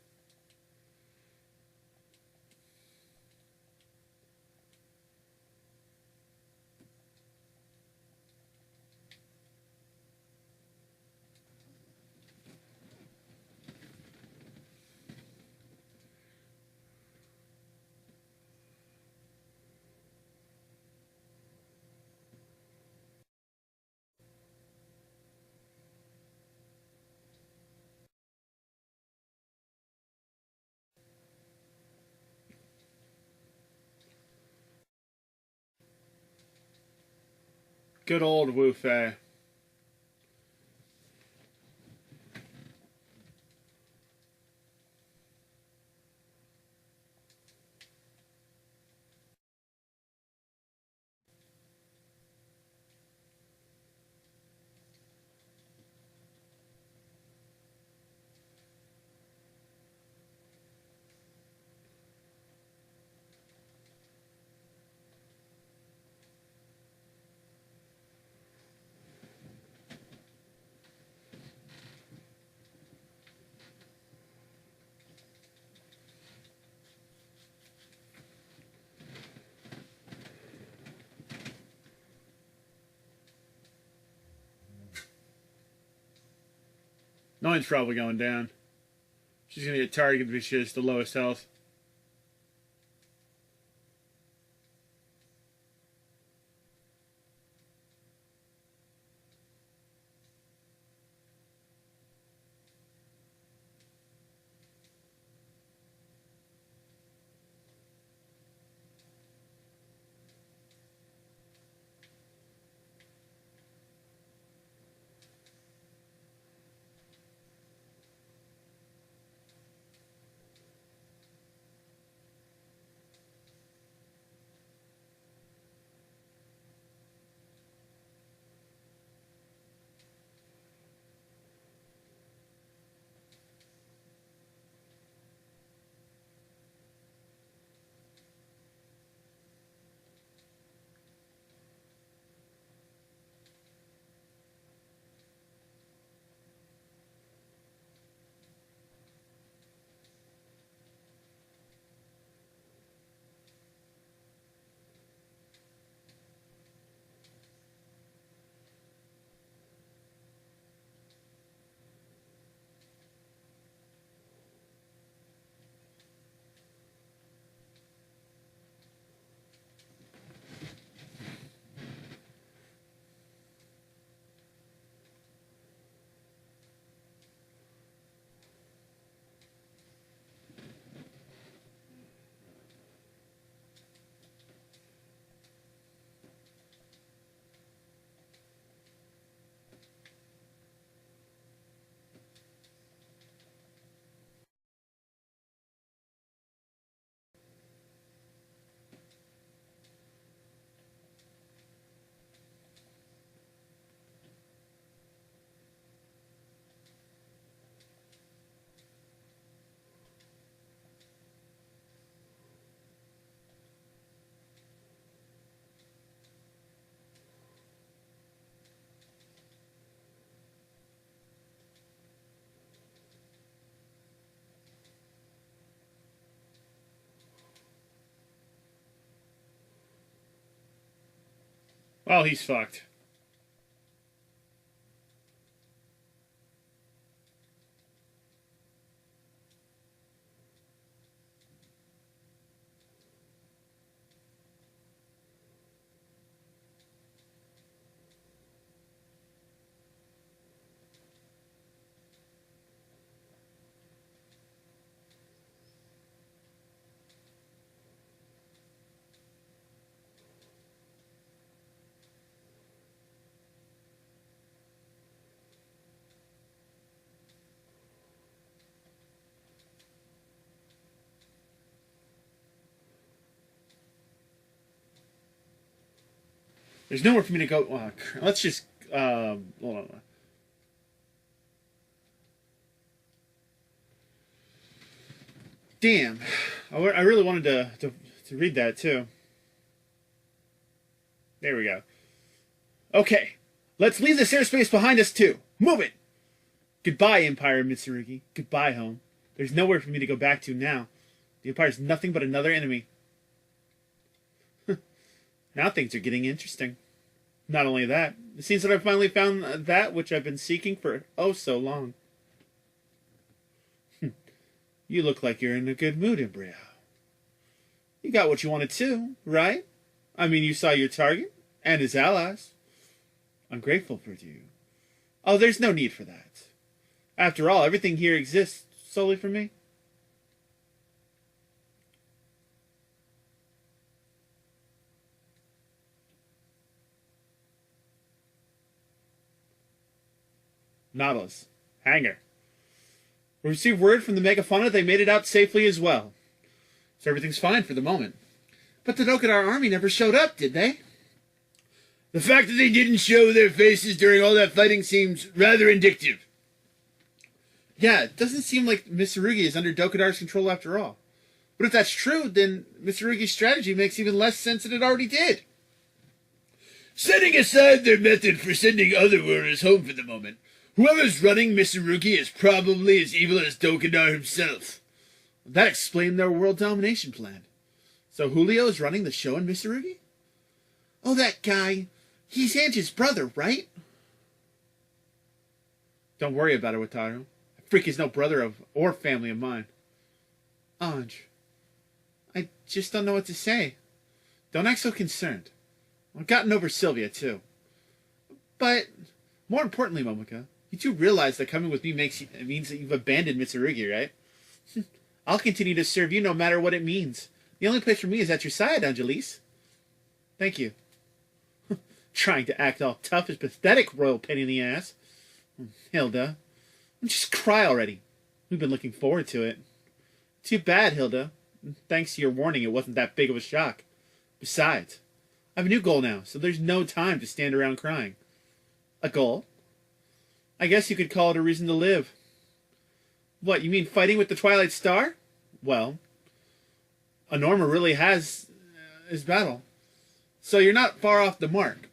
Good old Wu Fei. Nine's probably going down. She's going to get targeted because she has the lowest health. Well, he's fucked. There's nowhere for me to go. Let's just hold on. Damn, I really wanted to read that too. There we go. Okay, let's leave this airspace behind us too. Move it. Goodbye, Empire Mitsurugi. Goodbye, home. There's nowhere for me to go back to now. The Empire's nothing but another enemy. Now things are getting interesting. Not only that, it seems that I've finally found that which I've been seeking for oh so long. You look like you're in a good mood, Embryo. You got what you wanted too, right? I mean, you saw your target and his allies. I'm grateful for you. Oh, there's no need for that. After all, everything here exists solely for me. Nautilus. Hangar. We received word from the Megafauna they made it out safely as well. So everything's fine for the moment. But the Dokudar army never showed up, did they? The fact that they didn't show their faces during all that fighting seems rather indicative. Yeah, it doesn't seem like Mitsurugi is under Dokudar's control after all. But if that's true, then Mitsurugi's strategy makes even less sense than it already did. Setting aside their method for sending otherworlders home for the moment, whoever's running Mitsurugi is probably as evil as Dokudar himself. That explained their world domination plan. So Julio is running the show in Mitsurugi? Oh, that guy. He's Ange's brother, right? Don't worry about it, Wataru. Freak is no brother of or family of mine. Ange, I just don't know what to say. Don't act so concerned. I've gotten over Sylvia, too. But more importantly, Momika, you do realize that coming with me means that you've abandoned Mitsurugi, right? I'll continue to serve you no matter what it means. The only place for me is at your side, Angelis. Thank you. Trying to act all tough is pathetic, royal pain in the ass. Hilda, just cry already. We've been looking forward to it. Too bad, Hilda. Thanks to your warning, it wasn't that big of a shock. Besides, I have a new goal now, so there's no time to stand around crying. A goal? I guess you could call it a reason to live. What, you mean fighting with the Twilight Star? Well, Norma really has his battle. So you're not far off the mark.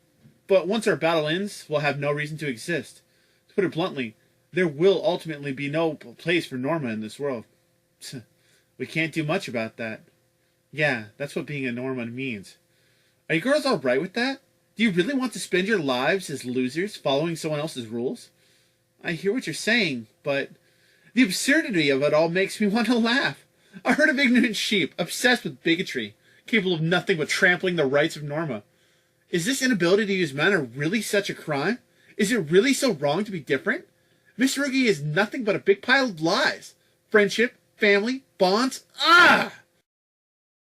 But once our battle ends, we'll have no reason to exist. To put it bluntly, there will ultimately be no place for Norma in this world. We can't do much about that. Yeah, that's what being a Norma means. Are you girls all right with that? Do you really want to spend your lives as losers, following someone else's rules? I hear what you're saying, but the absurdity of it all makes me want to laugh. A herd of ignorant sheep, obsessed with bigotry, capable of nothing but trampling the rights of Norma. Is this inability to use manner really such a crime? Is it really so wrong to be different? Mitsurugi is nothing but a big pile of lies. Friendship, family, bonds. Ah!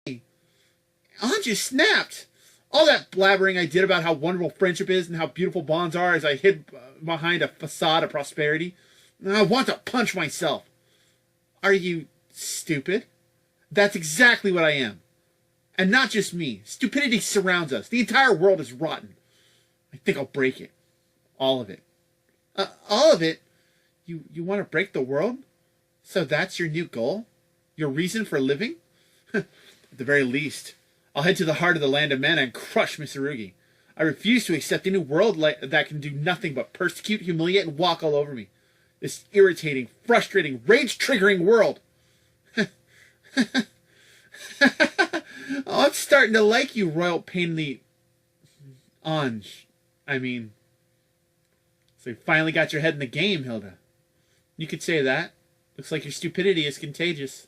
Ange snapped. All that blabbering I did about how wonderful friendship is and how beautiful bonds are as I hid behind a facade of prosperity. I want to punch myself. Are you stupid? That's exactly what I am. And not just me. Stupidity surrounds us. The entire world is rotten. I think I'll break it. All of it. All of it? You want to break the world? So that's your new goal? Your reason for living? At the very least, I'll head to the heart of the land of Mana and crush Mitsurugi. I refuse to accept any world that can do nothing but persecute, humiliate, and walk all over me. This irritating, frustrating, rage-triggering world. Oh, I'm starting to like you, royal pain in the... Ange. So you finally got your head in the game, Hilda. You could say that. Looks like your stupidity is contagious.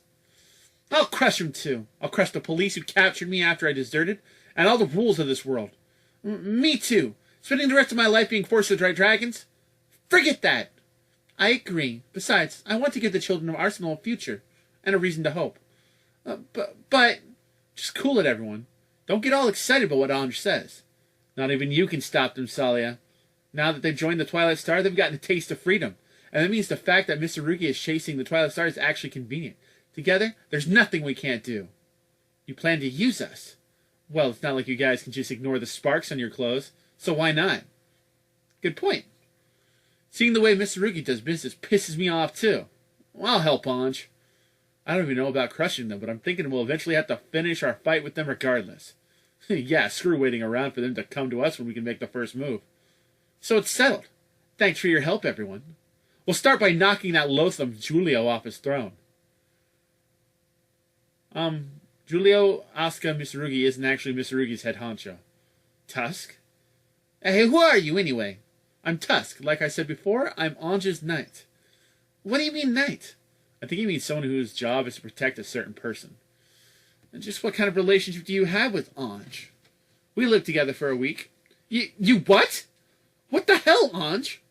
I'll crush him too. I'll crush the police who captured me after I deserted, and all the rules of this world. Me too. Spending the rest of my life being forced to fight dragons? Forget that. I agree. Besides, I want to give the children of Arsenal a future, and a reason to hope. But, just cool it, everyone. Don't get all excited about what Ange says. Not even you can stop them, Salia. Now that they've joined the Twilight Star, they've gotten a taste of freedom. And that means the fact that Mitsurugi is chasing the Twilight Star is actually convenient. Together, there's nothing we can't do. You plan to use us? Well, it's not like you guys can just ignore the sparks on your clothes, so why not? Good point. Seeing the way Mitsurugi does business pisses me off, too. Well, I'll help, Ange. I don't even know about crushing them, but I'm thinking we'll eventually have to finish our fight with them regardless. Yeah, screw waiting around for them to come to us when we can make the first move. So it's settled. Thanks for your help, everyone. We'll start by knocking that loathsome Giulio off his throne. Giulio Asuka Mitsurugi isn't actually Mitsurugi's head honcho. Tusk? Hey, who are you anyway? I'm Tusk. Like I said before, I'm Ange's knight. What do you mean knight? I think he means someone whose job is to protect a certain person. And just what kind of relationship do you have with Ange? We lived together for a week. You what? What the hell, Ange?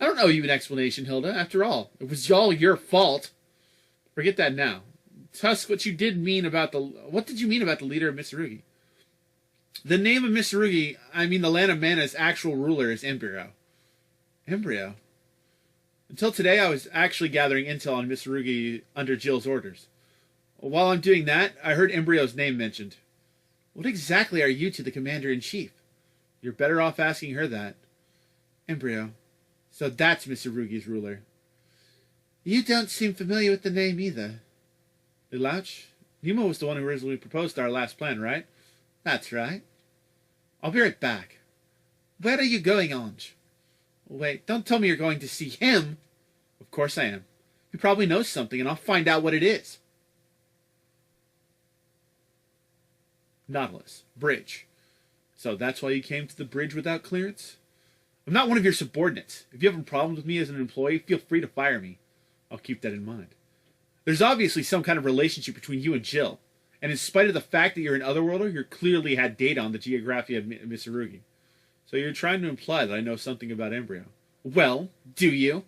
I don't owe you an explanation, Hilda. After all, it was all your fault. Forget that now. Tusk, what did you mean about the leader of Mitsurugi? The name of Mitsurugi, the land of Mana's actual ruler is Embryo. Embryo? Until today, I was actually gathering intel on Mitsurugi under Jill's orders. While I'm doing that, I heard Embryo's name mentioned. What exactly are you to the Commander-in-Chief? You're better off asking her that. Embryo. So that's Mitsurugi's ruler. You don't seem familiar with the name either. Lelouch? Nemo was the one who originally proposed our last plan, right? That's right. I'll be right back. Where are you going, Ange? Wait, don't tell me you're going to see him. Of course I am. He probably knows something, and I'll find out what it is. Nautilus. Bridge. So that's why you came to the bridge without clearance? I'm not one of your subordinates. If you have a problem with me as an employee, feel free to fire me. I'll keep that in mind. There's obviously some kind of relationship between you and Jill, and in spite of the fact that you're an Otherworlder, you clearly had data on the geography of Mitsurugi. So you're trying to imply that I know something about Embryo. Well, do you?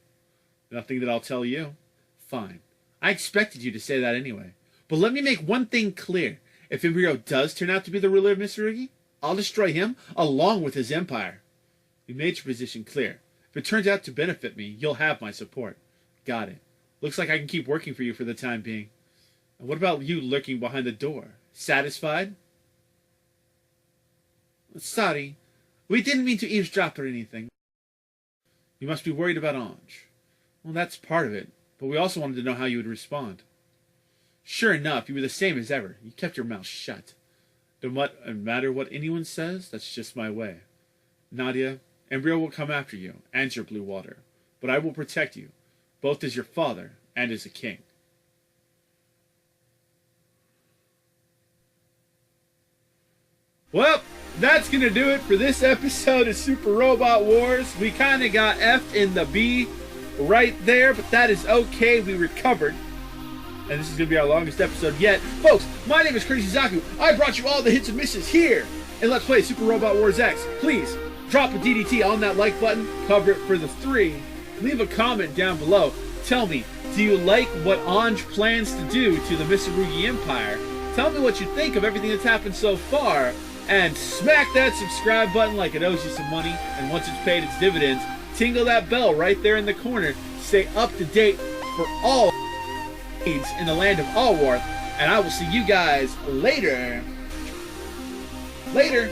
Nothing that I'll tell you. Fine. I expected you to say that anyway. But let me make one thing clear. If Embryo does turn out to be the ruler of Mitsurugi, I'll destroy him along with his empire. You made your position clear. If it turns out to benefit me, you'll have my support. Got it. Looks like I can keep working for you for the time being. And what about you lurking behind the door? Satisfied? Sorry. We didn't mean to eavesdrop or anything. You must be worried about Ange. Well, that's part of it, but we also wanted to know how you would respond. Sure enough, you were the same as ever. You kept your mouth shut. No matter what anyone says, that's just my way. Nadia, Embryo will come after you, and your blue water. But I will protect you, both as your father and as a king. Well, that's going to do it for this episode of Super Robot Wars. We kind of got F'd in the B right there, but that is okay. We recovered. And this is going to be our longest episode yet. Folks, my name is Crazy Zaku. I brought you all the hits and misses here in Let's Play Super Robot Wars X. Please, drop a DDT on that like button. Cover it for the 3. Leave a comment down below. Tell me, do you like what Ange plans to do to the Mitsurugi Empire? Tell me what you think of everything that's happened so far. And smack that subscribe button like it owes you some money. And once it's paid its dividends, tingle that bell right there in the corner. Stay up to date for all in the land of Allworth, and I will see you guys later. Later.